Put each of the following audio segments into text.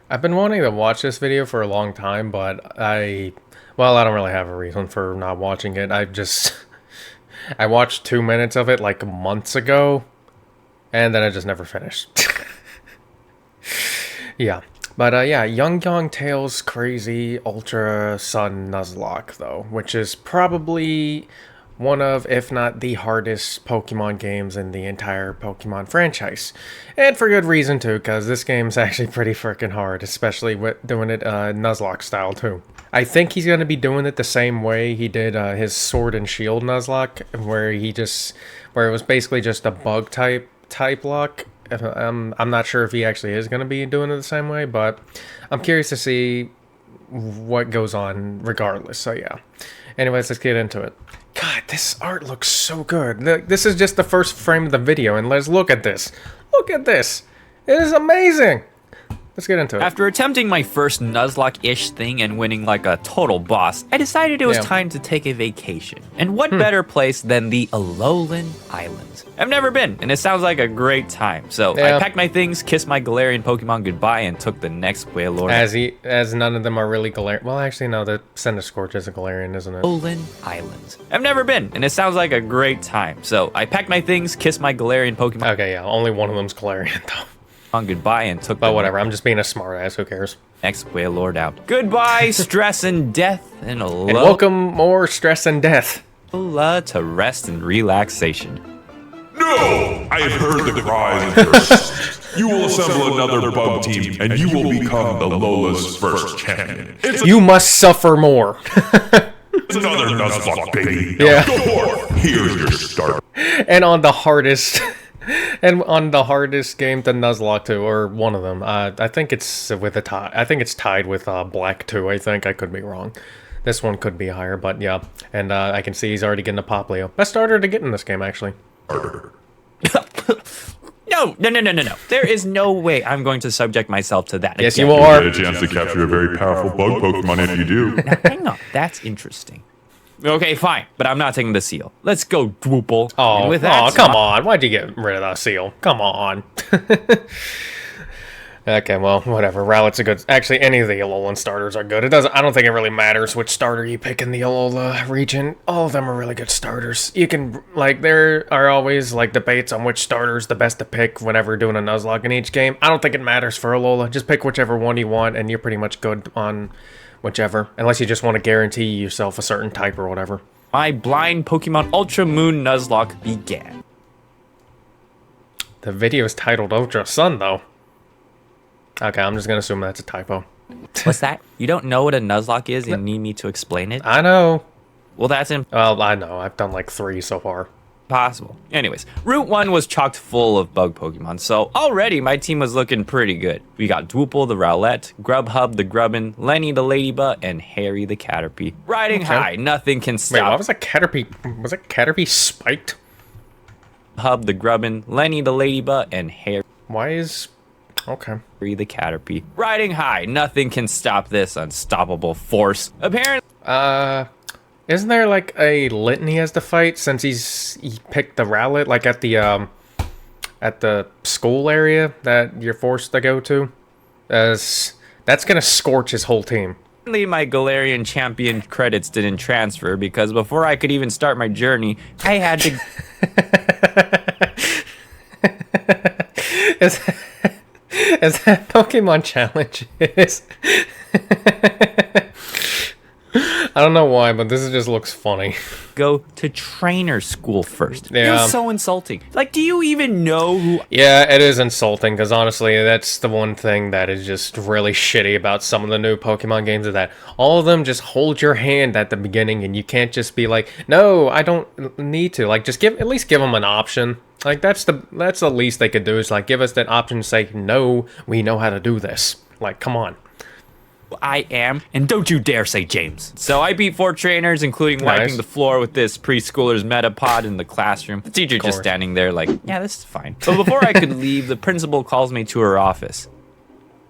I've been wanting to watch this video for a long time, but well, I don't really have a reason for not watching it. I watched 2 minutes of it like months ago, and then I just never finished. Yeah. But yeah, Yong Tails Crazy Ultra Sun Nuzlocke, though, which is probably one of, if not the hardest Pokemon games in the entire Pokemon franchise. And for good reason, too, because this game's actually pretty freaking hard, especially with doing it Nuzlocke style, too. I think he's going to be doing it the same way he did his Sword and Shield Nuzlocke, where it was basically just a bug type lock. I'm not sure if he actually is going to be doing it the same way, but I'm curious to see what goes on regardless, so yeah. Anyways, let's get into it. God, this art looks so good. This is just the first frame of the video, and let's look at this. Look at this. It is amazing. Let's get into it. After attempting my first Nuzlocke-ish thing and winning like a total boss, I decided it was time to take a vacation. And what better place than the Alolan Islands? I've never been, and it sounds like a great time. So I packed my things, kissed my Galarian Pokemon goodbye, and took the next Wailord. As none of them are really Galarian. Well, actually, no, the Centiskorch is a Galarian, isn't it? Alolan Islands. I've never been, and it sounds like a great time. So I packed my things, kissed my Galarian Pokemon. Okay, yeah, only one of them's Galarian, though. On goodbye and took But whatever, I'm just being a smartass, who cares? Next Wailord out. Goodbye, stress and death, and welcome more stress and death. To rest and relaxation. No! I have heard the cries and curses. You will assemble another bug team, and you will become the Lola's first champion. You must suffer more. It's another Nuzlocke, baby. Yeah. Now go for it. Here's your start. And on the hardest... And on the hardest game to Nuzlocke to, or one of them, I think it's with a tie. I think it's tied with Black 2. I think I could be wrong. This one could be higher, but yeah. And I can see he's already getting a Poplio. Best starter to get in this game, actually. No. There is no way I'm going to subject myself to that. Yes, you are. You get a chance to capture a very powerful bug Pokemon if you do. Now, hang on. That's interesting. Okay, fine, but I'm not taking the seal. Let's go, Drupal. Oh, come on. Why'd you get rid of that seal? Come on. Okay, well, whatever. Rowlet's a good... Actually, any of the Alolan starters are good. I don't think it really matters which starter you pick in the Alola region. All of them are really good starters. You can... there are always, debates on which starter is the best to pick whenever doing a Nuzlocke in each game. I don't think it matters for Alola. Just pick whichever one you want, and you're pretty much good on... whichever, unless you just want to guarantee yourself a certain type or whatever. My blind Pokemon Ultra Moon Nuzlocke began. The video is titled Ultra Sun, though. Okay, I'm just gonna assume that's a typo. What's that? You don't know what a Nuzlocke is and need me to explain it? I know. Well, that's Well, I know. I've done like 3 so far. Possible. Anyways, Route 1 was chocked full of bug Pokemon, so already my team was looking pretty good. We got Drupal the Rowlet, Grubhub the Grubbin, Lenny the Ladybug, and Harry the Caterpie. Riding high, nothing can stop. Wait, why was that Caterpie? Was that Caterpie spiked? Hub the Grubbin, Lenny the Ladybug, and Harry. Why is... Okay. The Caterpie. Riding high, nothing can stop this unstoppable force. Apparently... Isn't there like a Litten he has to fight since he picked the Rowlet like at the school area that you're forced to go to? That's gonna scorch his whole team. My Galarian champion credits didn't transfer because before I could even start my journey, I had to... Is that Pokemon challenges? I don't know why, but this just looks funny. Go to trainer school first. Yeah. You're so insulting. Like, do you even know who... Yeah, it is insulting, because honestly, that's the one thing that is just really shitty about some of the new Pokemon games, is that all of them just hold your hand at the beginning, and you can't just be like, no, I don't need to. Like, just at least give them an option. Like, that's the least they could do, is like, give us that option to say, no, we know how to do this. Like, come on. I am, and don't you dare say James. So I beat 4 trainers, including wiping the floor with this preschooler's Metapod in the classroom. The teacher just standing there like, yeah, this is fine. But before I could leave, the principal calls me to her office.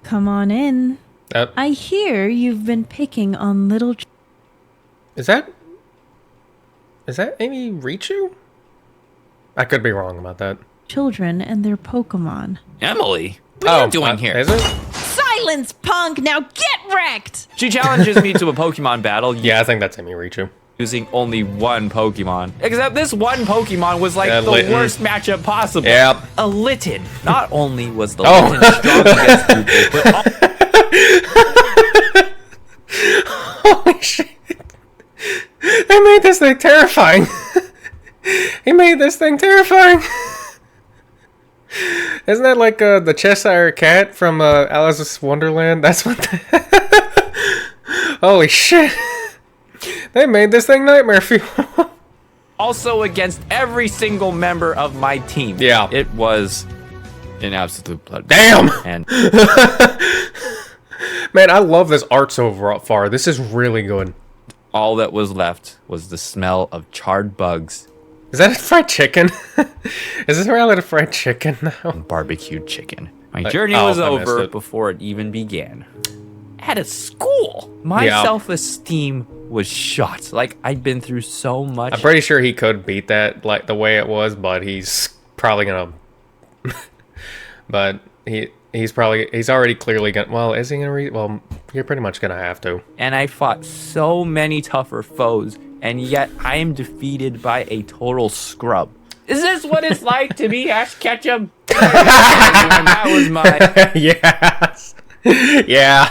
Come on in. I hear you've been picking on little... Is that Amy Richu? I could be wrong about that. Children and their Pokemon. Emily? What are you doing here? Is it? Islands, punk! Now get wrecked! She challenges me to a Pokemon battle Yeah, I think that's Emi-Richu. using only one Pokemon. Except this one Pokemon was like the Litten. worst matchup possible. Yep. A Litten. Not only was the Oh. Litten strong against people, but Holy shit. They made this thing terrifying. He made this thing terrifying. Isn't that like the Cheshire Cat from Alice's Wonderland? That's what Holy shit. They made this thing nightmare fuel. also against every single member of my team. Yeah. It was an absolute blood. Damn! And Man, I love this art so far. This is really good. all that was left was the smell of charred bugs Is that a fried chicken? Is this reality fried chicken now? and barbecued chicken. My journey oh, was I missed over it. before it even began. At a school, my Yeah. self-esteem was shot. Like, I'd been through so much. I'm pretty sure he could beat that like the way it was, but he's probably gonna. But he's already clearly gonna. Well, is he gonna? Well, you're pretty much gonna have to. And I fought so many tougher foes, and yet I am defeated by a total scrub. Is this what it's like to be Ash Ketchum? That was my... Yes. Yeah.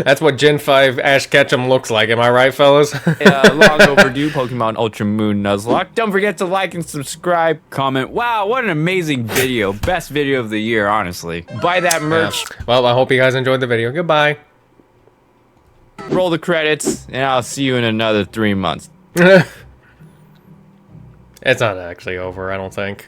That's what Gen 5 Ash Ketchum looks like. Am I right, fellas? long overdue Pokemon Ultra Moon Nuzlocke. Don't forget to like and subscribe. Comment, wow, what an amazing video. Best video of the year, honestly. Buy that merch. Yeah. Well, I hope you guys enjoyed the video. Goodbye. Roll the credits, and I'll see you in another 3 months. It's not actually over, I don't think.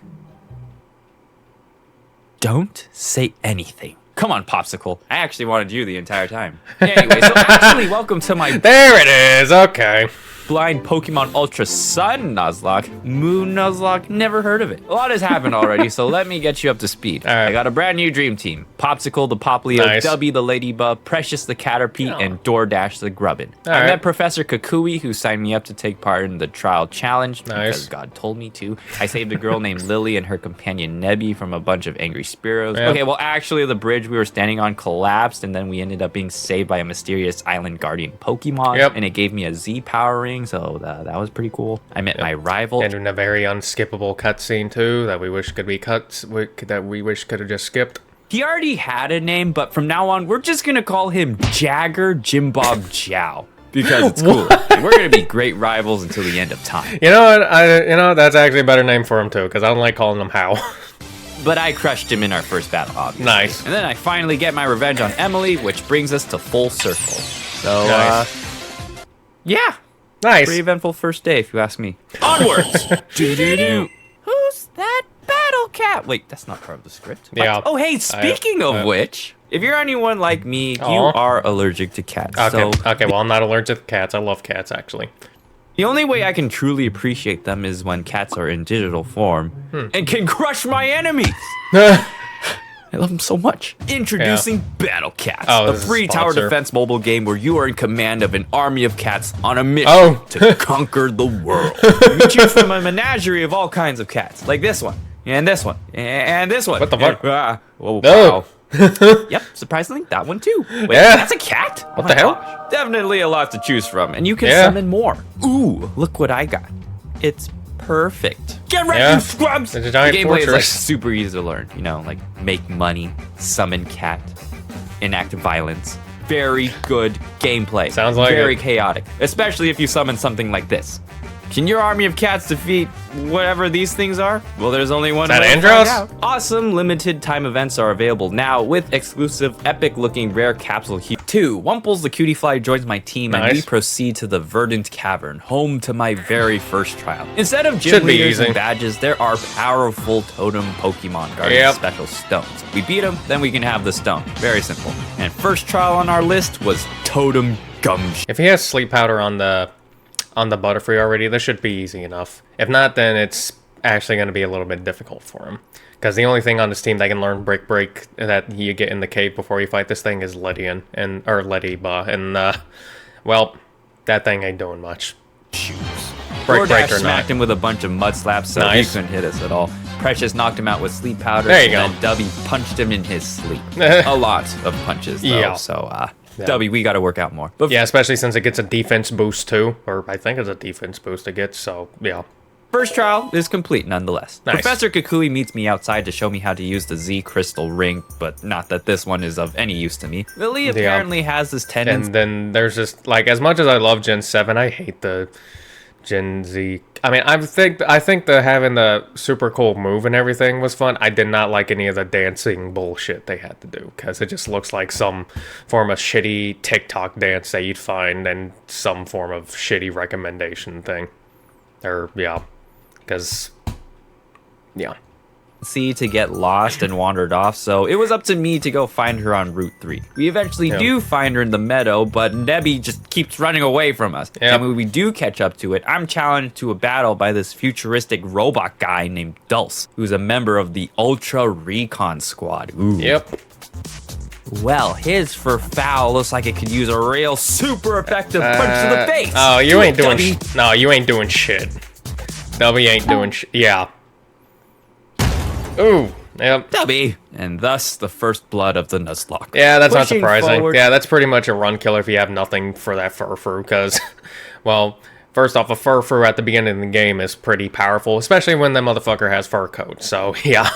Don't say anything. Come on, Popsicle. I actually wanted you the entire time. Anyway, so actually, welcome to my There it is. Okay. blind Pokemon Ultra Sun Nuzlocke. Moon Nuzlocke, never heard of it. A lot has happened already, so let me get you up to speed. All right. I got a brand new dream team. Popsicle the Poplio, Nice. Dubby the Ladybug, Precious the Caterpie, and DoorDash the Grubbin. I right. met Professor Kukui, who signed me up to take part in the trial challenge Nice. because God told me to. I saved a girl named Lily and her companion Nebby from a bunch of angry Spearows. Yeah. Okay, well, actually, the bridge we were standing on collapsed, and then we ended up being saved by a mysterious island guardian Pokemon, Yep. and it gave me a Z power ring, so that was pretty cool. I met my rival. And in a very unskippable cutscene too that we wish could be that we wish could have just skipped. He already had a name, but from now on, we're just gonna call him Jagger Jim Bob Chow because it's cool. And we're gonna be great rivals until the end of time. You know what? That's actually a better name for him too, because I don't like calling him How. But I crushed him in our first battle, obviously. Nice. And then I finally get my revenge on Emily, which brings us to full circle. So, Nice. yeah. Nice. Pretty eventful first day, if you ask me. Onwards! Do-do-do. Who's that battle cat? Wait, that's not part of the script. What? Yeah. Oh, hey, speaking of which, if you're anyone like me, you are allergic to cats. Okay. So Okay. Well, I'm not allergic to cats. I love cats, actually. the only way I can truly appreciate them is when cats are in digital form and can crush my enemies. I love them so much. Introducing Battle Cats, Oh, a this is a free tower sponsor. defense mobile game where you are in command of an army of cats on a mission Oh. to conquer the world. You choose from a menagerie of all kinds of cats, like this one, and this one, and this one. What the fuck? Whoa, No. wow. Yep, surprisingly, that one too. Wait, Yeah. that's a cat? What the hell? Gosh. Definitely a lot to choose from, and you can Yeah. summon more. Ooh, look what I got. It's perfect. Get ready, Yeah. you scrubs! It's a giant the gameplay is like fortress. super easy to learn. You know, like make money, summon cat, enact violence. Very good gameplay. Sounds like very it. chaotic, especially if you summon something like this. Can your army of cats defeat whatever these things are? Well, there's only one that way to Andros? find out. Awesome limited time events are available now with exclusive epic looking rare capsule here. 2. Wumples the Cutie Fly joins my team and we Nice. proceed to the Verdant Cavern, home to my very first trial. Instead of gym Should be leaders easy. and badges, there are powerful totem Pokemon guarding Yep. special stones. We beat them, then we can have the stone. Very simple. And first trial on our list was Totem Gumshoe. If he has sleep powder on the Butterfree already, this should be easy enough. If not, then it's actually going to be a little bit difficult for him. Because the only thing on this team that can learn Break that you get in the cave before you fight this thing is Ledian or Lediba, and well, that thing ain't doing much. Shoes. Break DoorDash or not. smacked him with a bunch of mud slaps, so Nice. he couldn't hit us at all. Precious knocked him out with sleep powder. There you go. And then Dubby punched him in his sleep. A lot of punches, though. Yeah. So, Dubby, we got to work out more. But yeah, especially since it gets a defense boost too, or I think it's a defense boost it gets. So yeah. First trial is complete nonetheless. Nice. Professor Kukui meets me outside to show me how to use the Z crystal ring, but not that this one is of any use to me. Lily apparently has this tendency. And then there's just like, as much as I love Gen 7, I hate the Gen Z. I mean, I think the having the super cool move and everything was fun. I did not like any of the dancing bullshit they had to do, because it just looks like some form of shitty TikTok dance that you'd find in some form of shitty recommendation thing. Or yeah. Because, yeah. To get lost and wandered off, so it was up to me to go find her on Route 3. We eventually do find her in the meadow, but Nebby just keeps running away from us. Yep. And when we do catch up to it, I'm challenged to a battle by this futuristic robot guy named Dulce, who's a member of the Ultra Recon Squad. Ooh. Yep. Well, his for foul looks like it could use a real super effective punch to the face. Oh, you ain't doing Dubby. no, you ain't doing shit. Dubby ain't doing shit. Yeah. Ooh. Yep. Dubby. And thus, the first blood of the Nuzlocke. Yeah, that's not Pushing surprising. forward- Yeah, that's pretty much a run killer if you have nothing for that Furfru, because, well, first off, a Furfru at the beginning of the game is pretty powerful, especially when the motherfucker has fur coat. So, yeah.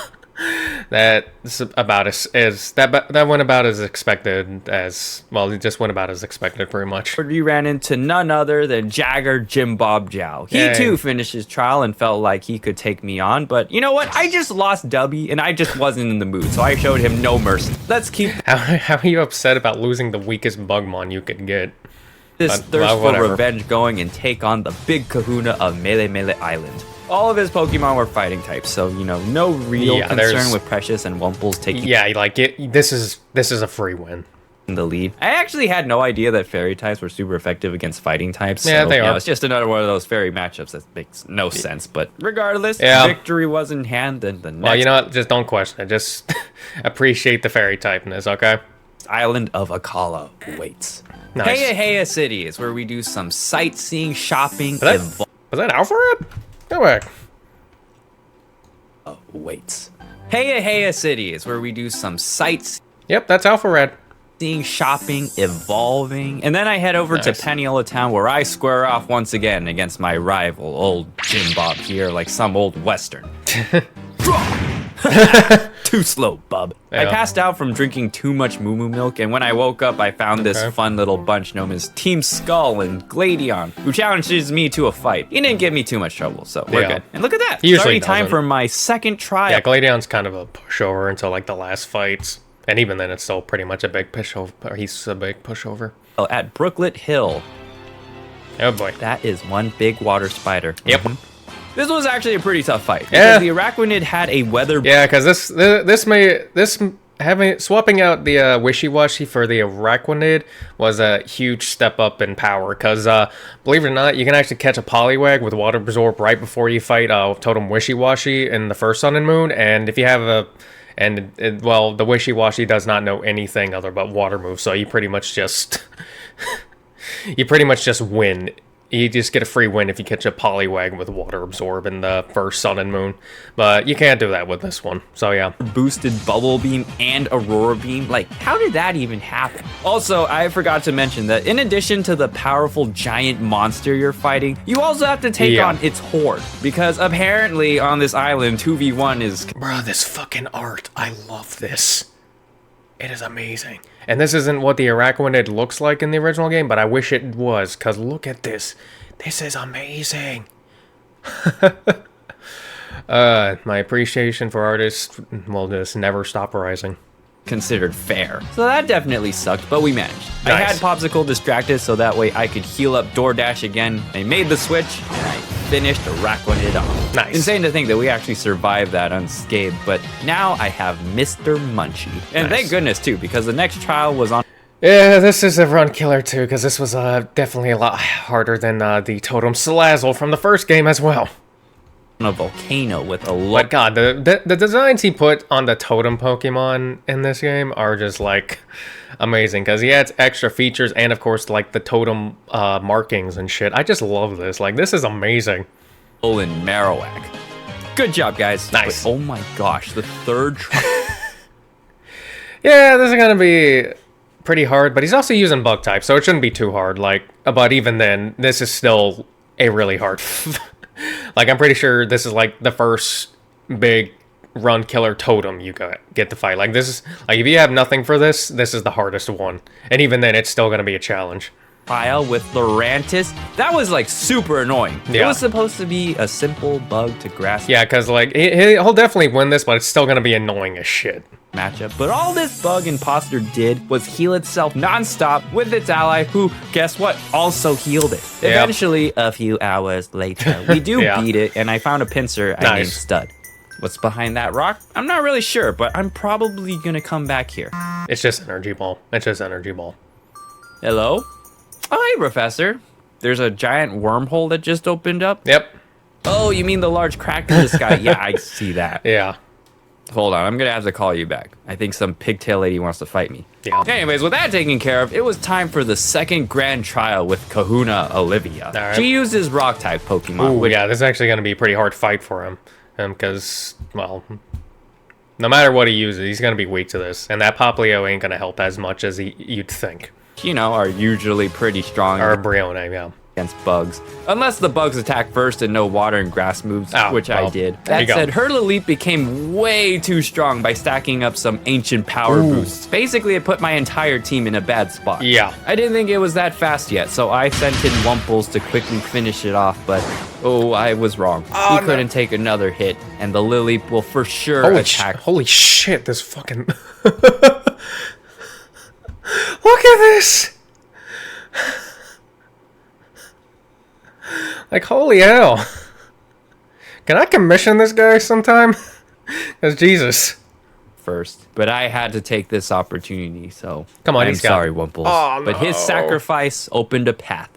That's about that went about as expected as, well, it just went about as expected pretty much. We ran into none other than Jagger Jim Bob Jow. He Yay. too finished his trial and felt like he could take me on, but you know what? I just lost Dubby and I just wasn't in the mood, so I showed him no mercy. Let's keep How are you upset about losing the weakest Bugmon you could get? this But, thirst for whatever. revenge going and take on the big kahuna of Mele Mele Island. All of his Pokemon were fighting types, so you know, no real Yeah, concern there's- with Precious and Wumples taking Yeah, like this is a free win. the lead. I actually had no idea that fairy types were super effective against fighting types. Yeah, so, they you know, are. it's just another one of those fairy matchups that makes no sense. But regardless, Yeah. victory was in hand, and the next Well, you know what? Just don't question it. Just appreciate the fairy typeness, okay? island of Akala waits. Nice. Heya Heya City is where we do some sightseeing, shopping, that- and Was that Alfred? Go back. waits. Heya Heya City is where we do some sightseeing. Yep, that's Alfred. Shopping, evolving, and then I head over to Nice. Paniola Town where I square off once again against my rival, old Jim Bob here, like some old western. Too slow, bub. I Yeah. passed out from drinking too much moo moo milk, and when I woke up, I found this Okay. fun little bunch known as Team Skull and Gladion, who challenges me to a fight. He didn't give me too much trouble, so we're Yeah. good. And look at that. He usually It's already time doesn't. for my second trial. Yeah, Gladion's kind of a pushover until like the last fights. And even then, it's still pretty much a big pushover. Or he's a big pushover. At Brooklet Hill. Oh boy. That is one big water spider. Yep. This was actually a pretty tough fight. Because Yeah. the Araquanid had a weather... Yeah, because swapping out the Wishy-Washy for the Araquanid was a huge step up in power. Because believe it or not, you can actually catch a Poliwag with Water Absorb right before you fight Totem Wishy-Washy in the first Sun and Moon. And if you have a... well, the Wishy-Washy does not know anything other but water moves, so you pretty much just... you pretty much just win. You just get a free win if you catch a Poliwag with Water Absorb in the first Sun and Moon. But you can't do that with this one, so yeah. boosted Bubble Beam and Aurora Beam. Like, how did that even happen? Also, I forgot to mention that in addition to the powerful giant monster you're fighting, you also have to take Yeah. on its horde. Because apparently on this island, 2v1 is... Bro, this fucking art. I love this. It is amazing. And this isn't what the Araquanid looks like in the original game, but I wish it was, because look at this. This is amazing. My appreciation for artists will just never stop rising. considered fair. So that definitely sucked, but we managed. I Nice. had Popsicle distracted so that way I could heal up DoorDash again. I made the switch, and I finished Araquanid off. Nice. Insane to think that we actually survived that unscathed, but now I have Mr. Munchie. And Nice. thank goodness, too, because the next trial was on Yeah, this is a run killer too, because this was definitely a lot harder than the Totem Salazzle from the first game as well. a volcano with a But lot. god, the designs he put on the Totem Pokemon in this game are just like amazing, because he adds extra features and of course like the Totem markings and shit. I just love this. Like, this is amazing. In Marowak. Good job, guys. Nice. But, oh my gosh, the third try. Yeah, this is gonna be pretty hard, but he's also using bug type, so it shouldn't be too hard. Like, but even then, this is still a really hard. Like, I'm pretty sure this is like the first big run killer totem you get to fight. Like, this is like, if you have nothing for this, this is the hardest one, and even then, it's still gonna be a challenge. Trial with Lurantis. That was like super annoying. Yeah. It was supposed to be a simple bug to grasp. Yeah, because like he'll definitely win this, but it's still gonna be annoying as shit. Matchup. But all this bug imposter did was heal itself nonstop with its ally, who, guess what, also healed it. Yep. Eventually, a few hours later, we do Yeah. beat it, and I found a pincer I named Stud. What's behind that rock? I'm not really sure, but I'm probably gonna come back here. It's just energy ball. It's just energy ball. Hello? Oh, hey, Professor. There's a giant wormhole that just opened up. Yep. Oh, you mean the large crack in the sky? Yeah, I see that. Yeah. Hold on, I'm gonna have to call you back. I think some pigtail lady wants to fight me. Yeah. Anyways, with that taken care of, it was time for the second grand trial with Kahuna Olivia. Right. She uses rock type Pokemon. Ooh, yeah, this is actually going to be a pretty hard fight for him. Because, well, no matter what he uses, he's going to be weak to this. And that Poplio ain't going to help as much as you'd think. You know, are usually pretty strong Or Brione, yeah. against bugs. Unless the bugs attack first and no water and grass moves, which I did. there you That go. said, her Elite became way too strong by stacking up some ancient power boosts. Basically, it put my entire team in a bad spot. Yeah. I didn't think it was that fast yet, so I sent in Wumples to quickly finish it off, but I was wrong. He couldn't take another hit, and the Lily will for sure attack. Holy shit, this fucking... Look at this! Like, holy hell. Can I commission this guy sometime? Because Jesus. First, but I had to take this opportunity, so Come on, I'm he's got- sorry, Wumples. Oh, But his no. sacrifice opened a path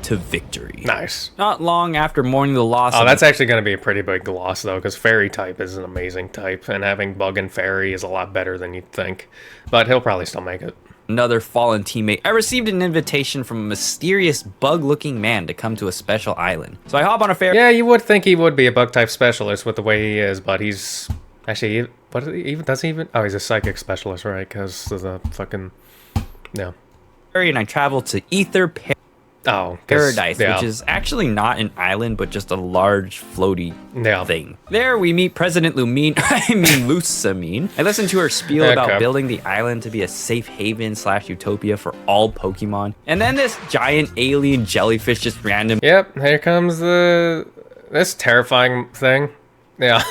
to victory. Nice. Not long after mourning the loss Oh, of that's actually going to be a pretty big loss, though, because Fairy type is an amazing type, and having Bug and Fairy is a lot better than you'd think. But he'll probably still make it. another fallen teammate, I received an invitation from a mysterious bug-looking man to come to a special island. So I hop on a ferry. Yeah, you would think he would be a bug type specialist with the way he is, but he's actually, what even does he even? Oh, he's a psychic specialist, right? Because of the fucking no. And I traveled to Ether Paradise, yeah. which is actually not an island, but just a large floaty Yeah. thing. There we meet President Lusamine. I listened to her spiel about Okay. building the island to be a safe haven / utopia for all Pokemon. And then this giant alien jellyfish just random. Yep, here comes this terrifying thing. Yeah.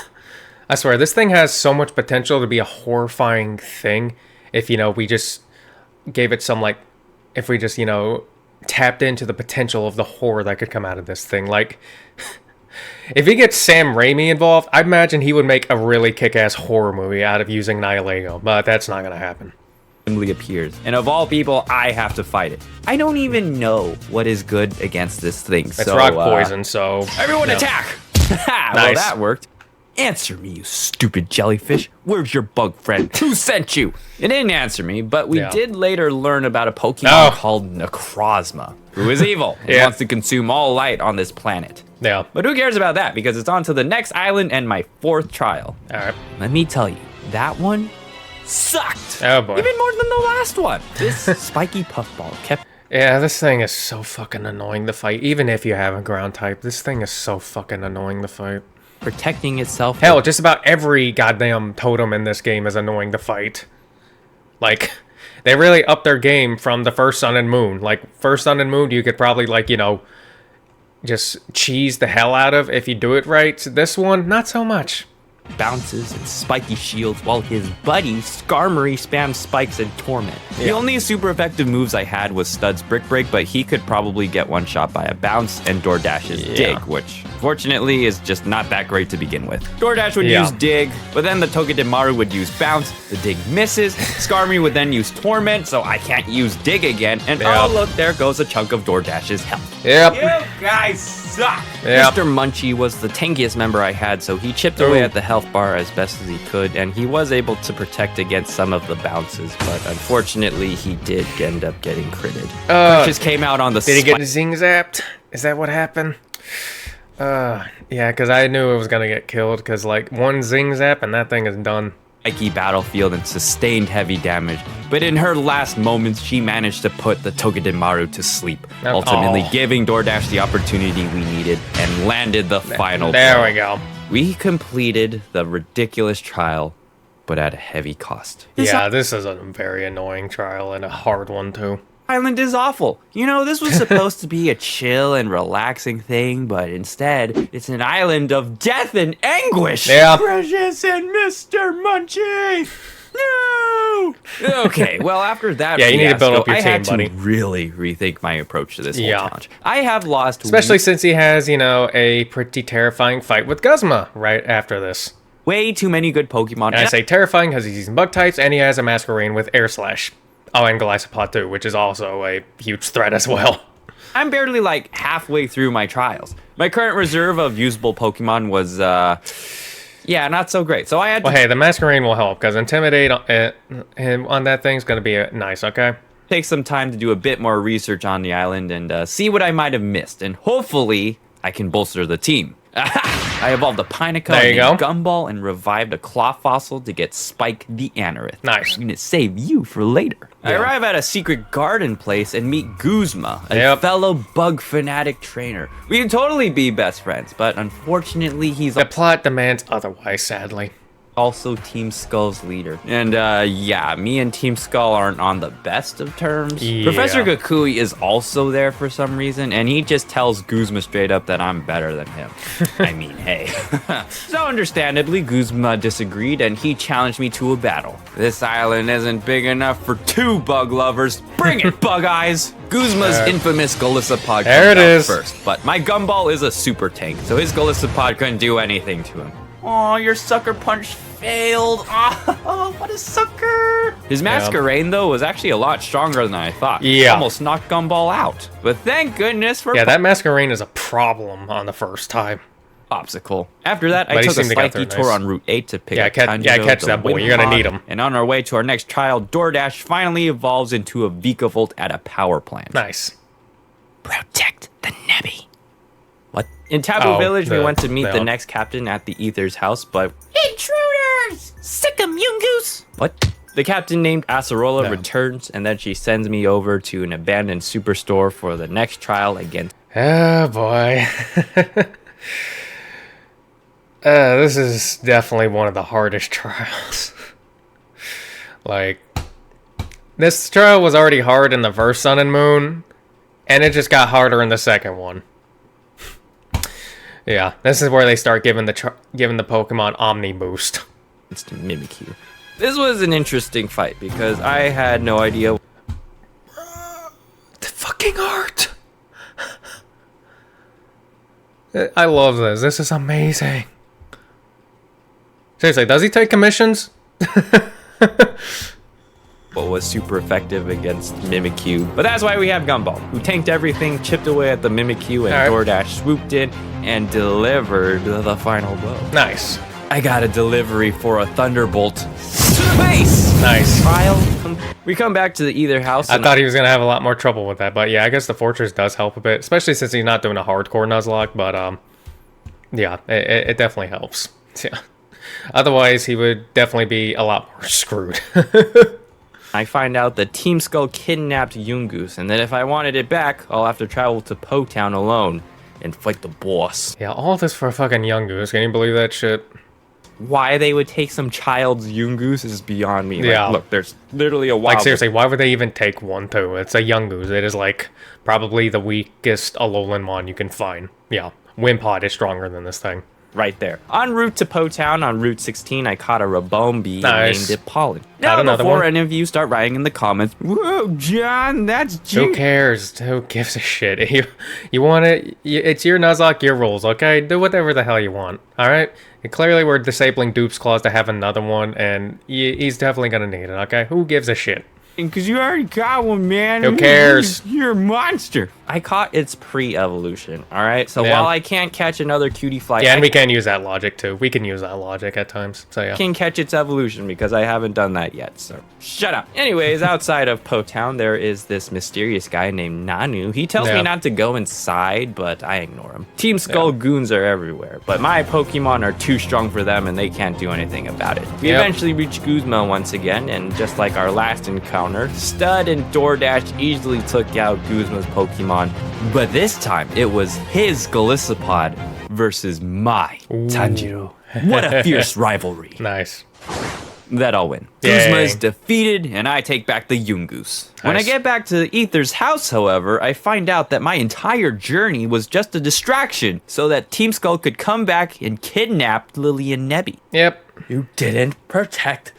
I swear, this thing has so much potential to be a horrifying thing if, we just gave it some, if we just, tapped into the potential of the horror that could come out of this thing. Like, if he gets Sam Raimi involved, I imagine he would make a really kick-ass horror movie out of using Nihilego, but that's not gonna happen. Appears, and of all people, I have to fight it. I don't even know what is good against this thing. It's rock poison, so... Everyone attack! Well, Nice. that worked. Answer me, you stupid jellyfish. Where's your bug friend? Who sent you? It didn't answer me, but we did later learn about a Pokemon called Necrozma, who is evil and wants to consume all light on this planet. Yeah. But who cares about that, because it's on to the next island and my 4th trial. Alright. Let me tell you, that one sucked. Oh, boy. Even more than the last one. This spiky puffball kept... Yeah, this thing is so fucking annoying to fight. Even if you have a ground type, this thing is so fucking annoying to fight. protecting itself. Hell, just about every goddamn totem in this game is annoying to fight. Like, they really upped their game from the first Sun and Moon. Like, first Sun and Moon, you could probably, just cheese the hell out of if you do it right. This one, not so much. Bounces and spiky shields, while his buddy Skarmory spams spikes and torment. The only super effective moves I had was Stud's Brick Break, but he could probably get one shot by a bounce and DoorDash's Dig, which fortunately is just not that great to begin with. DoorDash would use Dig, but then the Togedemaru would use Bounce, the Dig misses, Skarmory would then use Torment, so I can't use Dig again, and oh look, there goes a chunk of DoorDash's health. Yep. You guys suck! Yep. Mr. Munchie was the tankiest member I had, so he chipped away at the health bar as best as he could, and he was able to protect against some of the bounces, but unfortunately he did end up getting critted. Just came out on the Did he get zing zapped? Is that what happened? Yeah, because I knew it was gonna get killed, because, like, one zing zap and that thing is done. Spiky battlefield and sustained heavy damage, but in her last moments, she managed to put the Togedemaru to sleep, ultimately giving DoorDash the opportunity we needed and landed the final There blow. we go. We completed the ridiculous trial, but at a heavy cost. This is a very annoying trial and a hard one, too. Island is awful. You know, this was supposed to be a chill and relaxing thing, but instead, it's an island of death and anguish. Yeah. Precious and Mr. Munchie. No. Okay, well, after that, Yeah, you need to build up your I team, had buddy. to really rethink my approach to this whole challenge. I have lost, Especially since he has, a pretty terrifying fight with Guzma right after this. way too many good Pokemon. And I say terrifying because he's using bug types and he has a Masquerain with Air Slash. Oh, and Golisopod too, which is also a huge threat as well. I'm barely like halfway through my trials. My current reserve of usable Pokemon was, not so great. So I had to Well, hey, the Masquerain will help because Intimidate him on that thing's going to be nice, okay? take some time to do a bit more research on the island and see what I might have missed. And hopefully, I can bolster the team. I evolved a Pineco There you named go. Gumball and revived a Claw Fossil to get Spike the Anorith. Nice. I'm gonna save you for later. I Yeah. arrive at a secret garden place and meet Guzma, a fellow bug fanatic trainer. We can totally be best friends, but unfortunately he's The plot demands otherwise, sadly. also Team Skull's leader. And me and Team Skull aren't on the best of terms. Yeah. Professor Gakui is also there for some reason, and he just tells Guzma straight up that I'm better than him. I mean, hey. So understandably, Guzma disagreed, and he challenged me to a battle. This island isn't big enough for two bug lovers. Bring it, Bug Eyes! Guzma's infamous Golisopod There it comes out is. first, but my Gumball is a super tank, so his Golisopod couldn't do anything to him. Oh, your sucker punch failed. Oh, what a sucker. His Masquerain, though, was actually a lot stronger than I thought. Yeah. Almost knocked Gumball out. But thank goodness for Yeah, that Masquerain is a problem on the first time. Popsicle. After that, I But he took a seemed to get slight through detour nice. on Route 8 to pick Yeah, up catch the that boy. Wind You're gonna Pod, need him. And on our way to our next trial, DoorDash finally evolves into a Vikavolt at a power plant. Nice. Protect the Nebby. What? In Taboo Village, we went to meet the no. next captain at the Ether's house, but intruders! Sick 'em, Yungoos! What? The captain named Acerola returns, and then she sends me over to an abandoned superstore for the next trial against. Oh, boy. This is definitely one of the hardest trials. Like, this trial was already hard in the first Sun and Moon, and it just got harder in the second one. Yeah, this is where they start giving the Pokemon Omni Boost. It's to Mimikyu. This was an interesting fight because I had no idea. The fucking art! I love this. This is amazing. Seriously, does he take commissions? What was super effective against Mimikyu. But that's why we have Gumball, who tanked everything, chipped away at the Mimikyu, and DoorDash swooped in and delivered the final blow. Nice. I got a delivery for a Thunderbolt to the face! Nice. We come back to the Ether house. I thought he was going to have a lot more trouble with that, but yeah, I guess the Fortress does help a bit, especially since he's not doing a hardcore Nuzlocke, but yeah, it definitely helps. Yeah. Otherwise, he would definitely be a lot more screwed. I find out that Team Skull kidnapped Yungoos, and that if I wanted it back, I'll have to travel to Po Town alone and fight the boss. Yeah, all this for a fucking young goose. Can you believe that shit? Why they would take some child's Yungoos is beyond me. Yeah. Like, look, there's literally a wild... Like, seriously, why would they even take one, too? It's a young goose. It is, like, probably the weakest Alolan mon you can find. Yeah, Wimpod is stronger than this thing. Right there. En route to Po Town on Route 16, I caught a Rabombi and named it Pollen. Now, another before one. any of you start writing in the comments, whoa, John, that's Who cares? Who gives a shit? You want it? It's your Nuzlocke, your rules, okay? Do whatever the hell you want, alright? And clearly we're disabling Dupe's Claws to have another one, and he's definitely gonna need it, okay? Who gives a shit? Because you already got one, man. Who cares? You're a monster. I caught its pre-evolution, all right? So while I can't catch another cutie fly... Yeah, and we can use that logic, too. We can use that logic at times, so yeah. I can catch its evolution because I haven't done that yet, so shut up. Anyways, outside of Po Town, there is this mysterious guy named Nanu. He tells me not to go inside, but I ignore him. Team Skull goons are everywhere, but my Pokemon are too strong for them and they can't do anything about it. We eventually reach Guzma once again, and just like our last encounter, Stud and DoorDash easily took out Guzma's Pokemon. But this time, it was his Golisopod versus my Tanjiro. What a fierce rivalry. Nice. That I'll win. Yay. Guzma is defeated, and I take back the Yungoos. Nice. When I get back to Ether's house, however, I find out that my entire journey was just a distraction so that Team Skull could come back and kidnap Lily and Nebby. Yep. You didn't protect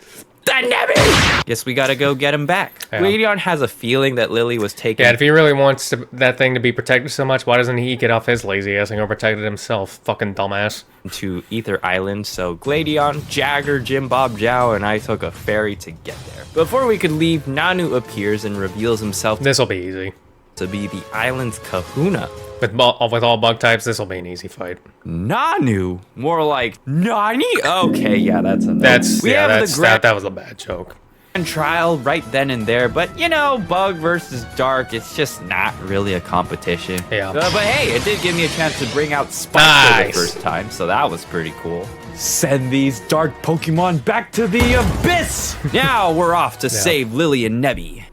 the Nebby! Guess we gotta go get him back. Yeah. Leon has a feeling that Lily was taken... Yeah, if he really wants that thing to be protected so much, why doesn't he get off his lazy ass and go protect it himself? Fucking dumbass. ...to Ether Island, so Gladion, Jagger, Jim Bob Jow, and I took a ferry to get there. Before we could leave, Nanu appears and reveals himself This'll be easy. to be the island's kahuna. With all bug types, this'll be an easy fight. Nanu? More like Nani? Okay, yeah, that's enough. That was a bad joke. Trial right then and there, but you know, Bug versus Dark, it's just not really a competition. Yeah. But hey, it did give me a chance to bring out Spike for the first time, so that was pretty cool. Send these dark Pokemon back to the abyss! Now we're off to save Lily and Nebby.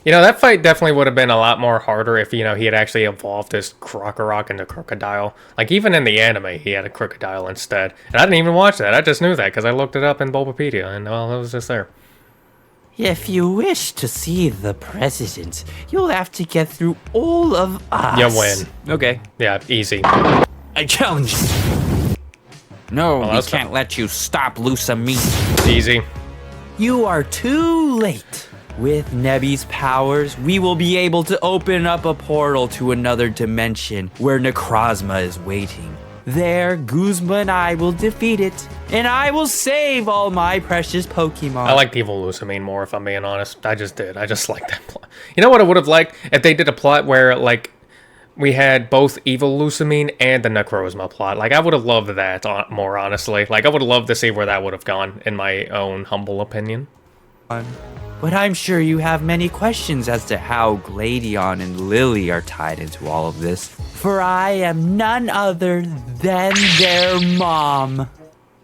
You know, that fight definitely would have been a lot more harder if, he had actually evolved his Krokorok into Crocodile. Like, even in the anime, he had a Crocodile instead. And I didn't even watch that. I just knew that because I looked it up in Bulbapedia, and, well, it was just there. If you wish to see the president, you'll have to get through all of us. You win. Okay. Yeah, easy. I challenge you. No, Well, we can't let you stop Lusamine. Easy. You are too late. With Nebby's powers, we will be able to open up a portal to another dimension where Necrozma is waiting. There, Guzma and I will defeat it, and I will save all my precious Pokemon. I liked Evil Lusamine more, if I'm being honest. I just did. I just liked that plot. You know what I would have liked? If they did a plot where, like, we had both Evil Lusamine and the Necrozma plot. Like, I would have loved that more, honestly. Like, I would have loved to see where that would have gone, in my own humble opinion. But I'm sure you have many questions as to how Gladion and Lily are tied into all of this. For I am none other than their mom.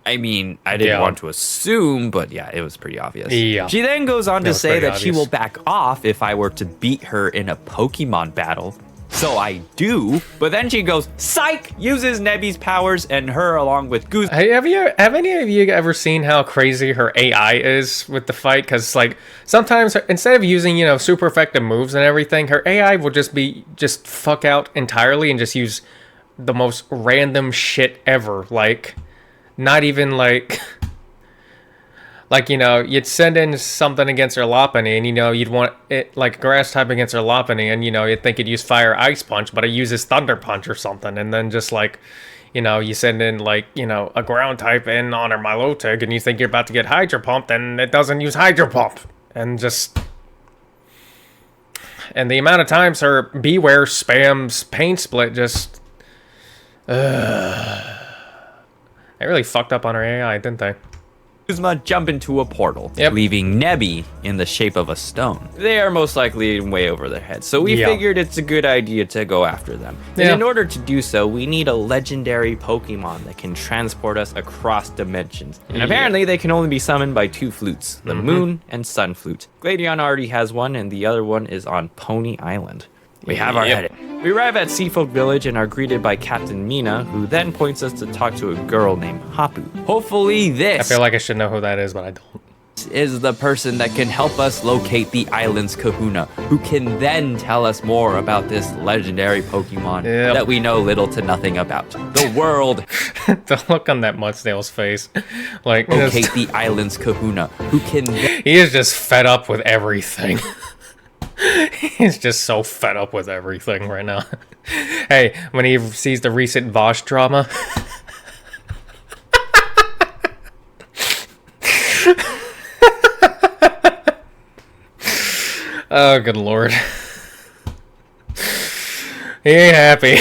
I mean, I didn't want to assume, but yeah, it was pretty obvious. Yeah. She then goes on to say that she obvious. will back off if I were to beat her in a Pokemon battle. So I do, but then she goes, psych, uses Nebby's powers and her along with Goose. Hey, have any of you ever seen how crazy her AI is with the fight? Because, like, sometimes instead of using, super effective moves and everything, her AI will just fuck out entirely and just use the most random shit ever. Like, not even like... Like, you'd send in something against her Lopunny, and, you'd want it, like, grass type against her Lopunny, and, you'd think it'd use Fire Ice Punch, but it uses Thunder Punch or something, and then just, like, you send in, like, a ground type in on her Milotic, and you think you're about to get Hydro Pumped, and it doesn't use Hydro Pump, and just... And the amount of times her Beware spams Pain Split just... They really fucked up on her AI, didn't they? Guzma jump into a portal, leaving Nebby in the shape of a stone. They are most likely way over their heads, so we figured it's a good idea to go after them. And in order to do so, we need a legendary Pokemon that can transport us across dimensions. And apparently they can only be summoned by two flutes, the Moon and Sun Flute. Gladion already has one, and the other one is on Pony Island. We have our head. We arrive at Seafolk Village and are greeted by Captain Mina, who then points us to talk to a girl named Hapu. Hopefully this... I feel like I should know who that is, but I don't. ...is the person that can help us locate the island's kahuna, who can then tell us more about this legendary Pokemon that we know little to nothing about. The world... The look on that Mudsdale's face. Like, locate the island's kahuna, who can... He is just fed up with everything. He's just so fed up with everything right now. Hey, when he sees the recent Vosh drama. Oh, good lord. He ain't happy.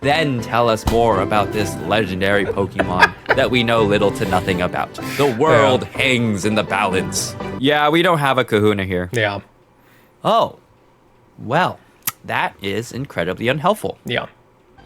Then tell us more about this legendary Pokemon that we know little to nothing about. The world hangs in the balance. Yeah, we don't have a kahuna here. Yeah. Oh, well, that is incredibly unhelpful. Yeah.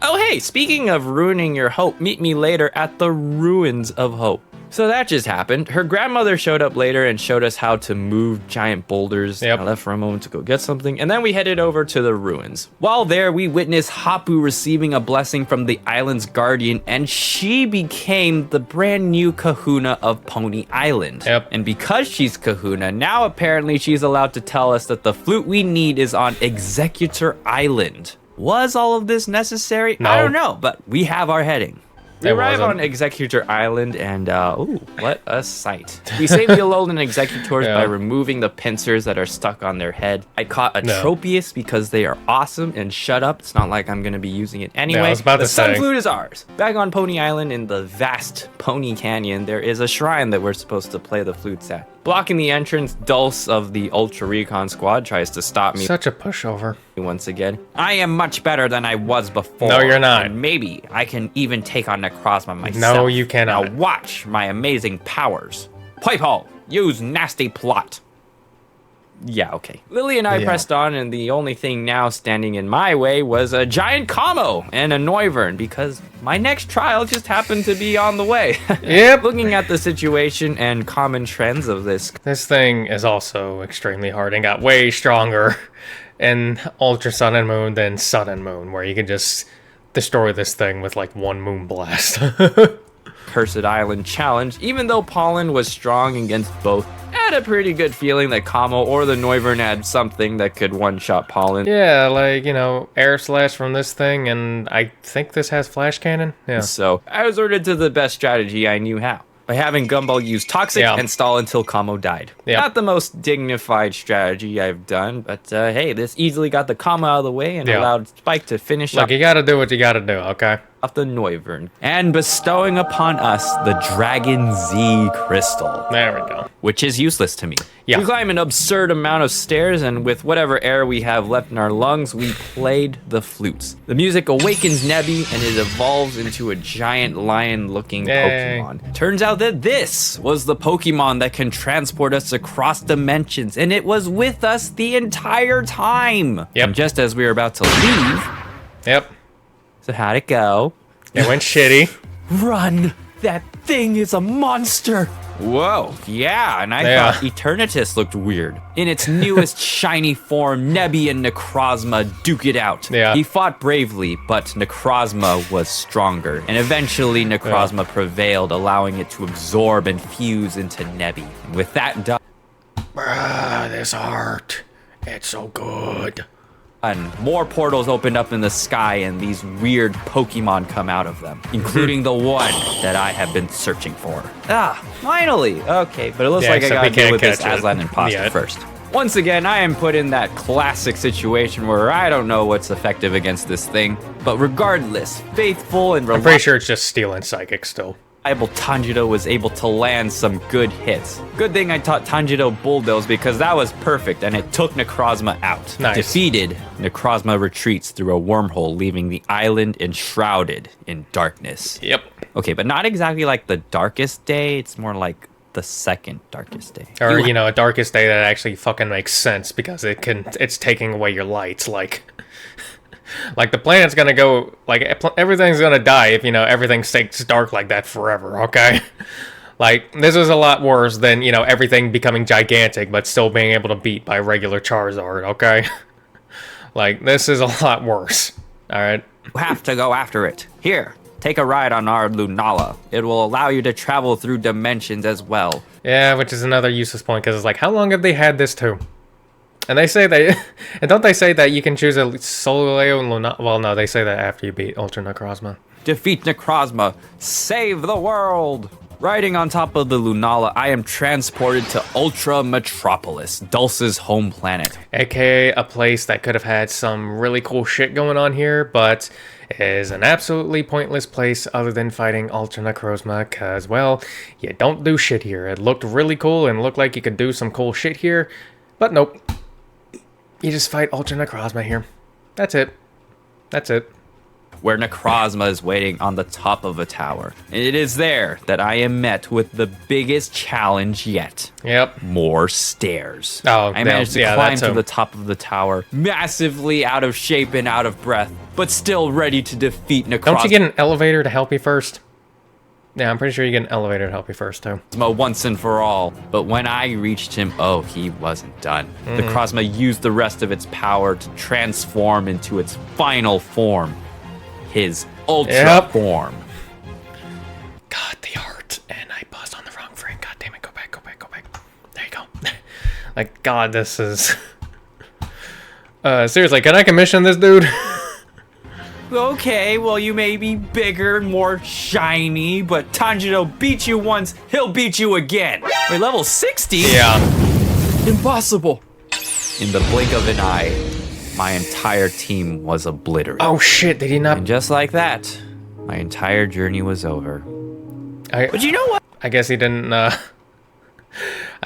Oh, hey, speaking of ruining your hope, meet me later at the Ruins of Hope. So that just happened. Her grandmother showed up later and showed us how to move giant boulders. Yep. I left for a moment to go get something, and then we headed over to the ruins. While there, we witnessed Hapu receiving a blessing from the island's guardian, and she became the brand new kahuna of Pony Island. Yep. And because she's kahuna, now apparently she's allowed to tell us that the flute we need is on Executor Island. Was all of this necessary? No. I don't know, but we have our heading. We It arrive wasn't. on Executor Island, and ooh, what a sight. We save the Alolan Executors by removing the pincers that are stuck on their head. I caught a Tropius because they are awesome, and shut up, it's not like I'm going to be using it anyway. I was about the to Sun say. Flute is ours. Back on Pony Island in the vast Pony Canyon, there is a shrine that we're supposed to play the flutes at. Blocking the entrance, Dulce of the Ultra Recon Squad tries to stop me Such a pushover. once again. I am much better than I was before. No, you're not. And maybe I can even take on Necrozma myself. No, you cannot. Now watch my amazing powers. Pipe Hole, use nasty plot. Yeah, okay. Lily and I pressed on, and the only thing now standing in my way was a giant Commo and a Noivern, because my next trial just happened to be on the way. Yep. Looking at the situation and common trends of this, This thing is also extremely hard and got way stronger in Ultra Sun and Moon than Sun and Moon, where you can just destroy this thing with like one moon blast. Cursed Island challenge, even though Pollen was strong against both, I had a pretty good feeling that Commo or the Noivern had something that could one-shot Pollen. Yeah, like, you know, air slash from this thing, and I think this has flash cannon. Yeah. So I resorted to the best strategy I knew how, by having Gumball use Toxic and stall until Commo died. Yeah. Not the most dignified strategy I've done, but hey, this easily got the Commo out of the way and allowed Spike to finish Look, up you gotta do what you gotta do, okay? off the Noivern, and bestowing upon us the Dragon Z Crystal. There we go. Which is useless to me. Yeah. We climb an absurd amount of stairs, and with whatever air we have left in our lungs, we played the flutes. The music awakens Nebby, and it evolves into a giant lion-looking Yay. Pokemon. Turns out that this was the Pokemon that can transport us across dimensions, and it was with us the entire time. Yep. And just as we were about to leave, Yep. so how'd it go? It went shitty. Run! That thing is a monster! Whoa, yeah, and I thought Eternatus looked weird. In its newest shiny form, Nebby and Necrozma duke it out. Yeah. He fought bravely, but Necrozma was stronger, and eventually Necrozma prevailed, allowing it to absorb and fuse into Nebby. And with that done, This art. It's so good. more portals opened up in the sky, and these weird Pokemon come out of them, including the one that I have been searching for. Finally! Okay, but it looks like I except gotta we deal can't with this catch it Aslan imposter yet. first. Once again, I am put in that classic situation where I don't know what's effective against this thing, but regardless, faithful and I'm pretty reliable sure it's just stealing psychic still. Tanjiro was able to land some good hits. Good thing I taught Tanjiro Bulldoze because that was perfect and it took Necrozma out. Nice. Defeated, Necrozma retreats through a wormhole, leaving the island enshrouded in darkness. Yep. Okay, but not exactly like the darkest day, it's more like the second darkest day. Or, you know, a darkest day that actually fucking makes sense because it's taking away your lights, like the planet's gonna go, like, everything's gonna die if, you know, everything stays dark like that forever, okay? Like, this is a lot worse than, you know, everything becoming gigantic but still being able to beat by regular Charizard, okay? Like, this is a lot worse, alright? You have to go after it. Here, take a ride on our Lunala. It will allow you to travel through dimensions as well. Yeah, which is another useless point, because it's like, how long have they had this too? And they say they, and don't they say that you can choose a Solgaleo and Luna? Well, no, they say that after you beat Ultra Necrozma. Defeat Necrozma. Save the world. Riding on top of the Lunala, I am transported to Ultra Metropolis, Dulce's home planet. AKA a place that could have had some really cool shit going on here, but is an absolutely pointless place other than fighting Ultra Necrozma, because, well, you don't do shit here. It looked really cool and looked like you could do some cool shit here, but nope. You just fight Ultra Necrozma here. That's it. That's it. Where Necrozma is waiting on the top of a tower. And it is there that I am met with the biggest challenge yet. Yep. More stairs. Oh, I managed to climb to the top of the tower, massively out of shape and out of breath, but still ready to defeat Necrozma. Don't you get an elevator to help you first? Yeah, I'm pretty sure you get an elevator to help you first, too. Once and for all. But when I reached him, oh, he wasn't done. Necrozma used the rest of its power to transform into its final form. His ultra form. God, the art. And I paused on the wrong frame. God damn it. Go back. There you go. Like, God, this is... seriously, can I commission this dude? Okay, well, you may be bigger, more shiny, but Tanjiro beat you once, he'll beat you again. Wait, level 60? Yeah. Impossible. In the blink of an eye, my entire team was obliterated. Oh, shit, did he not... And just like that, my entire journey was over. But you know what? I guess he didn't, I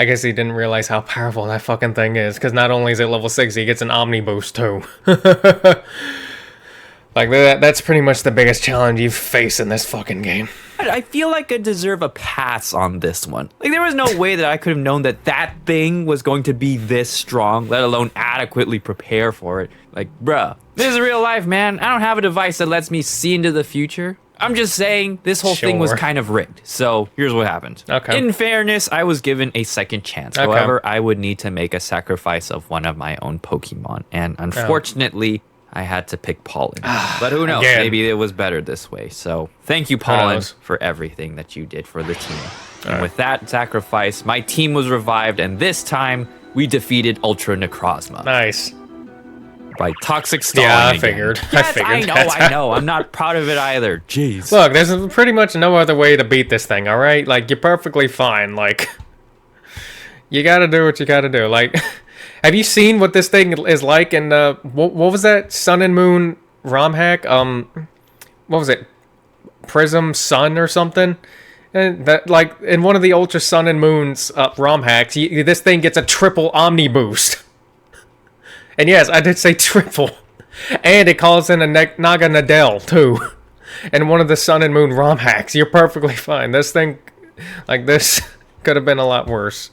guess he didn't realize how powerful that fucking thing is, because not only is it level 60, he gets an Omni boost, too. Like, that's pretty much the biggest challenge you face in this fucking game. I feel like I deserve a pass on this one. Like, there was no way that I could have known that that thing was going to be this strong, let alone adequately prepare for it. Like, bruh, this is real life, man. I don't have a device that lets me see into the future. I'm just saying, this whole thing was kind of rigged. So, here's what happened. Okay. In fairness, I was given a second chance. Okay. However, I would need to make a sacrifice of one of my own Pokemon. And unfortunately... I had to pick Pollen. But who knows? Again. Maybe it was better this way. So thank you, Pollen, for everything that you did for the team. And with that sacrifice, my team was revived, and this time we defeated Ultra Necrozma. Nice. By toxic stalling. Yeah, I again. figured. Yes, I figured. I know. I'm not proud of it either. Jeez. Look, there's pretty much no other way to beat this thing, alright? Like, you're perfectly fine. Like, you gotta do what you gotta do. Like... Have you seen what this thing is like in what was that Sun and Moon ROM hack? What was it? Prism Sun or something? And that, like, in one of the Ultra Sun and Moon's ROM hacks, this thing gets a triple Omni boost. And yes, I did say triple. And it calls in a Naga Nadel too. In one of the Sun and Moon ROM hacks. You're perfectly fine. This thing, like this... could have been a lot worse.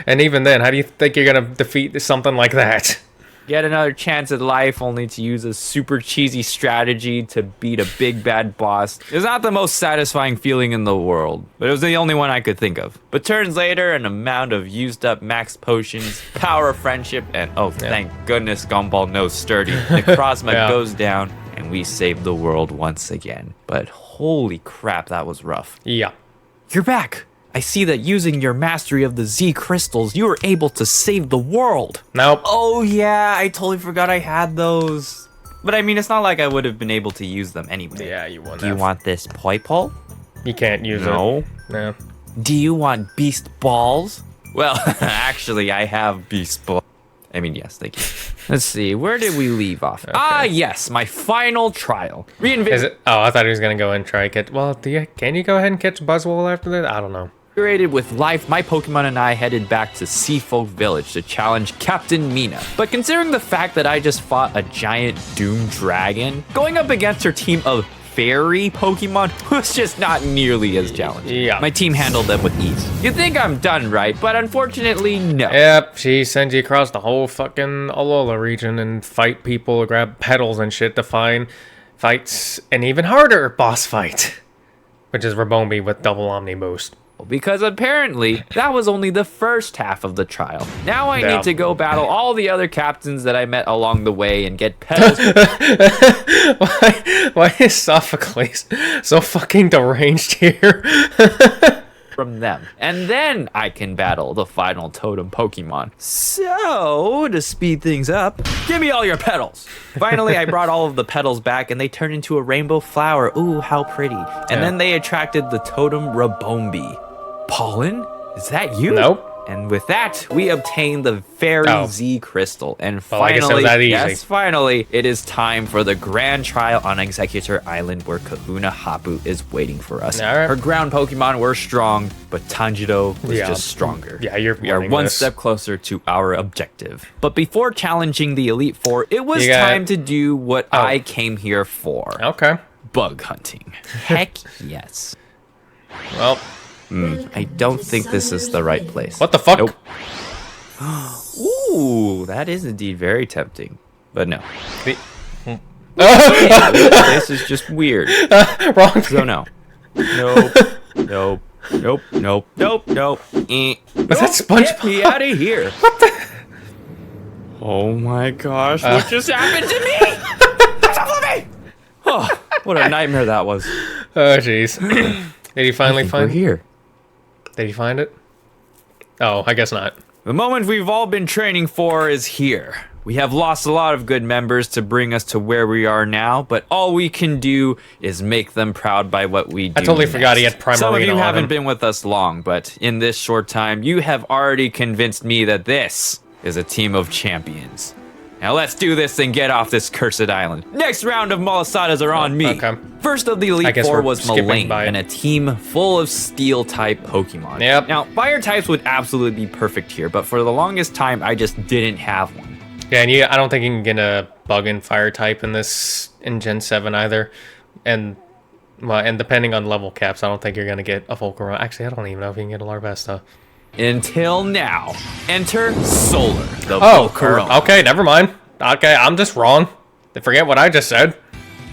And even then, how do you think you're gonna defeat something like that? Get another chance at life only to use a super cheesy strategy to beat a big bad boss. It's not the most satisfying feeling in the world, but it was the only one I could think of. But turns later, an amount of used up max potions, power of friendship, and thank goodness Gumball knows sturdy. Necrozma goes down, and we save the world once again. But holy crap, that was rough. Yeah. You're back! I see that using your mastery of the Z crystals, you were able to save the world. Nope. Oh yeah, I totally forgot I had those. But I mean, it's not like I would have been able to use them anyway. Yeah, you won. Do you want this Poipole? You can't use it. No. No. Do you want Beast Balls? Well, actually, I have Beast Balls. I mean, yes, thank you. Let's see, where did we leave off? Okay. Ah, yes, my final trial. Is it? Oh, I thought he was gonna go and try to catch. Well, can you go ahead and catch Buzzwole after that? I don't know. With life, my Pokemon and I headed back to Seafolk Village to challenge Captain Mina. But considering the fact that I just fought a giant Doom Dragon, going up against her team of fairy Pokemon was just not nearly as challenging. Yeah. My team handled them with ease. You'd think I'm done, right? But unfortunately, no. Yep, she sends you across the whole fucking Alola region and fight people, grab petals and shit to fights an even harder boss fight, which is Rabombi with double Omni boost. Because apparently, that was only the first half of the trial. Now I need to go battle all the other captains that I met along the way and get petals. Why is Sophocles so fucking deranged here? From them. And then I can battle the final totem Pokemon. So, to speed things up, give me all your petals. Finally, I brought all of the petals back and they turned into a rainbow flower. Ooh, how pretty. And then they attracted the totem Rabombi. Pollen? Is that you? Nope. And with that, we obtain the Fairy Z Crystal. And I guess it was finally, that easy. yes, finally, it is time for the grand trial on Executor Island where Kahuna Hapu is waiting for us. All right. Her ground Pokemon were strong, but Tanjiro was just stronger. Yeah, we are one this. step closer to our objective. But before challenging the Elite Four, it was time to do what I came here for. Okay. Bug hunting. Heck yes. Well, I don't think this is the right place. what the fuck? Nope. Ooh, that is indeed very tempting. But no. This place is just weird. Wrong. So no. Nope. Nope. Nope. Nope. Nope. Nope. Was that SpongeBob? Get me out of here. What the? Oh my gosh. What just happened to me? Get off of me! Oh, what a nightmare that was. Oh, jeez. Did he finally We're find it? here. Did he find it? Oh, I guess not. The moment we've all been training for is here. We have lost a lot of good members to bring us to where we are now, but all we can do is make them proud by what we do. I totally forgot he had Primarina Some of you on haven't him. been with us long, but in this short time, you have already convinced me that this is a team of champions. Now let's do this and get off this cursed island. Next round of Malasadas are on me. Okay. First of the I Elite guess Four we're was skipping Malaine by it. and a team full of Steel-type Pokemon. Yep. Now, Fire types would absolutely be perfect here, but for the longest time, I just didn't have one. Yeah, and I don't think you can get a bug and fire type in Gen 7 either. And depending on level caps, I don't think you're gonna get a Volcarona. Actually, I don't even know if you can get a Larvesta. Until now, enter Solar, the Volcarona. Okay, never mind. Okay, I'm just wrong. Forget what I just said.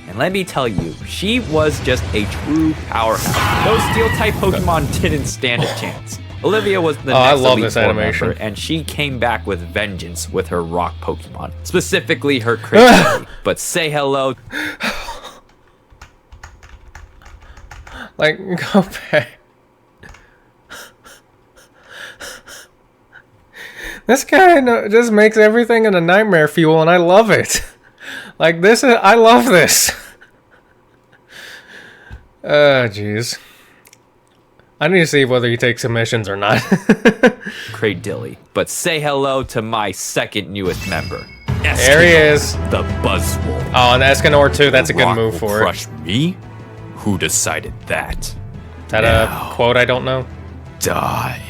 And let me tell you, she was just a true powerhouse. Those Steel-type Pokemon didn't stand a chance. Olivia was the next I love Elite this Four animation. member, and she came back with vengeance with her rock Pokemon, specifically her Crazy. But say hello. Like, go back. This guy just makes everything in a nightmare fuel, and I love it. Like, I love this. Jeez. I need to see whether he takes submissions or not. Cradilly. But say hello to my second newest member. There he is. The Buzzwole. Oh, and Escanor too. That's a good Rock move will for it. crush me? Who decided that? Is that a quote I don't know? Die.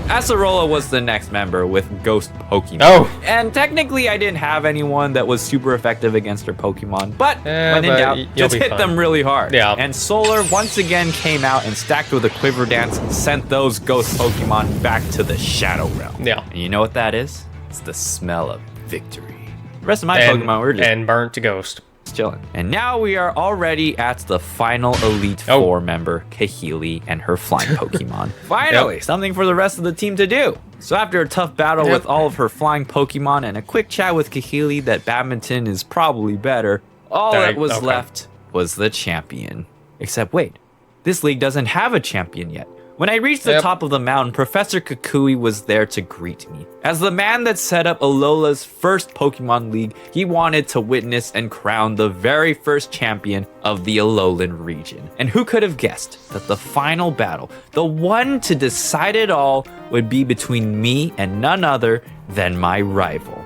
Acerola was the next member with Ghost Pokemon. Oh. And technically I didn't have anyone that was super effective against her Pokemon, but when in doubt, you'll just be hit fine. them really hard. Yeah. And Solar once again came out and stacked with a Quiver Dance, sent those Ghost Pokemon back to the Shadow Realm. Yeah. And you know what that is? It's the smell of victory. The rest of my Pokemon were just And burnt to ghost. chilling. And now we are already at the final Elite Four member, Kahili, and her flying Pokemon. Finally, something for the rest of the team to do. So after a tough battle with all of her flying Pokemon and a quick chat with Kahili that badminton is probably better, all that was left was the champion. Except wait, this league doesn't have a champion yet. When I reached the top of the mountain, Professor Kukui was there to greet me. As the man that set up Alola's first Pokemon League, he wanted to witness and crown the very first champion of the Alolan region. And who could have guessed that the final battle, the one to decide it all, would be between me and none other than my rival,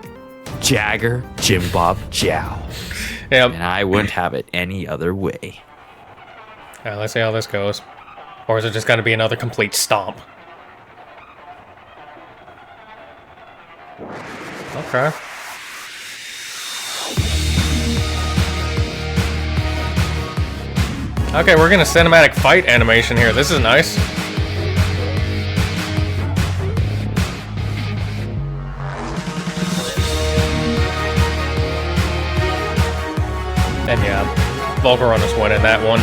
Jagger Jimbob Jow. Yep. And I wouldn't have it any other way. Alright, let's see how this goes. Or is it just going to be another complete stomp? Okay. Okay, we're getting a cinematic fight animation here. This is nice. And yeah, Volcarona's winning that one.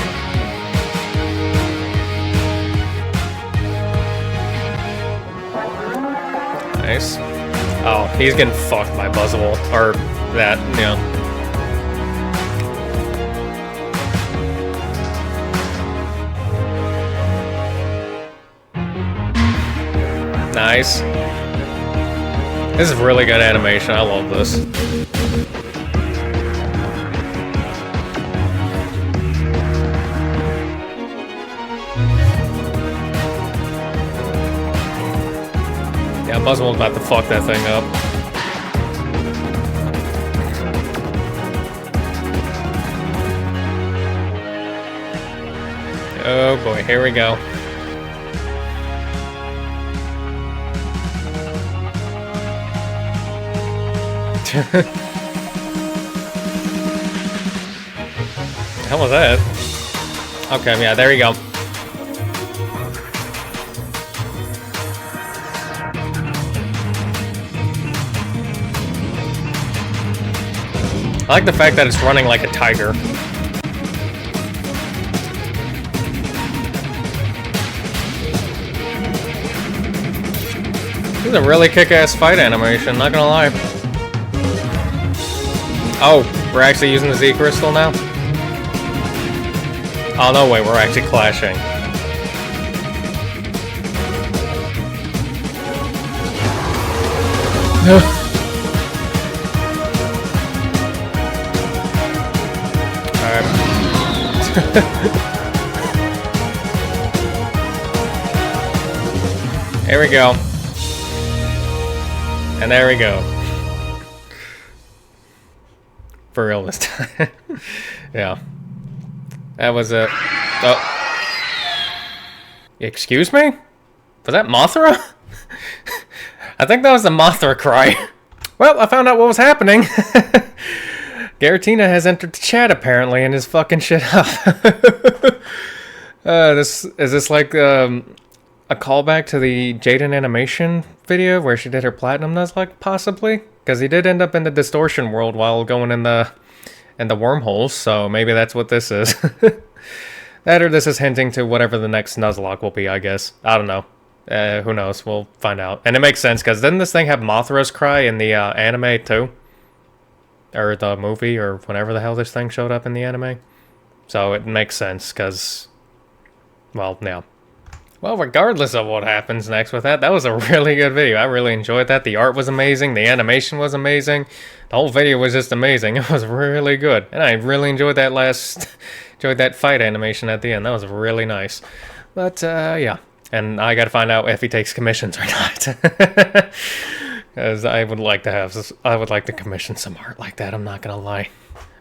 Nice. Oh, he's getting fucked by Buzzwole. Or that, yeah. Nice. This is really good animation. I love this. Muzzle's about to fuck that thing up. Oh boy, here we go. Hell was that? Okay, yeah, there you go. I like the fact that it's running like a tiger. This is a really kick-ass fight animation, not gonna lie. Oh, we're actually using the Z crystal now? Oh, no way, we're actually clashing. Alright. Here we go. And there we go. For real this time. Yeah. That was a... Oh. Excuse me? Was that Mothra? I think that was the Mothra cry. Well, I found out what was happening. Garatina has entered the chat apparently and is fucking shit up. Is this like a callback to the Jaden animation video where she did her platinum Nuzlocke, possibly? Because he did end up in the distortion world while going in the wormholes, so maybe that's what this is. That or this is hinting to whatever the next Nuzlocke will be, I guess. I don't know. Who knows? We'll find out. And it makes sense, because didn't this thing have Mothra's cry in the anime, too? Or the movie, or whenever the hell this thing showed up in the anime? So it makes sense, because... Well, yeah. Well, regardless of what happens next with that, that was a really good video. I really enjoyed that. The art was amazing. The animation was amazing. The whole video was just amazing. It was really good. And I really enjoyed that enjoyed that fight animation at the end. That was really nice. But, yeah. And I gotta find out if he takes commissions or not. Because I would like to commission some art like that, I'm not gonna lie.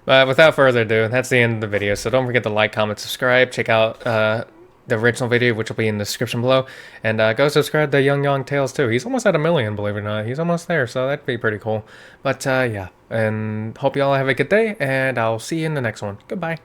But without further ado, that's the end of the video. So don't forget to like, comment, subscribe. Check out the original video, which will be in the description below. And go subscribe to Yong Tales too. He's almost at 1 million, believe it or not. He's almost there, so that'd be pretty cool. But yeah, and hope you all have a good day, and I'll see you in the next one. Goodbye.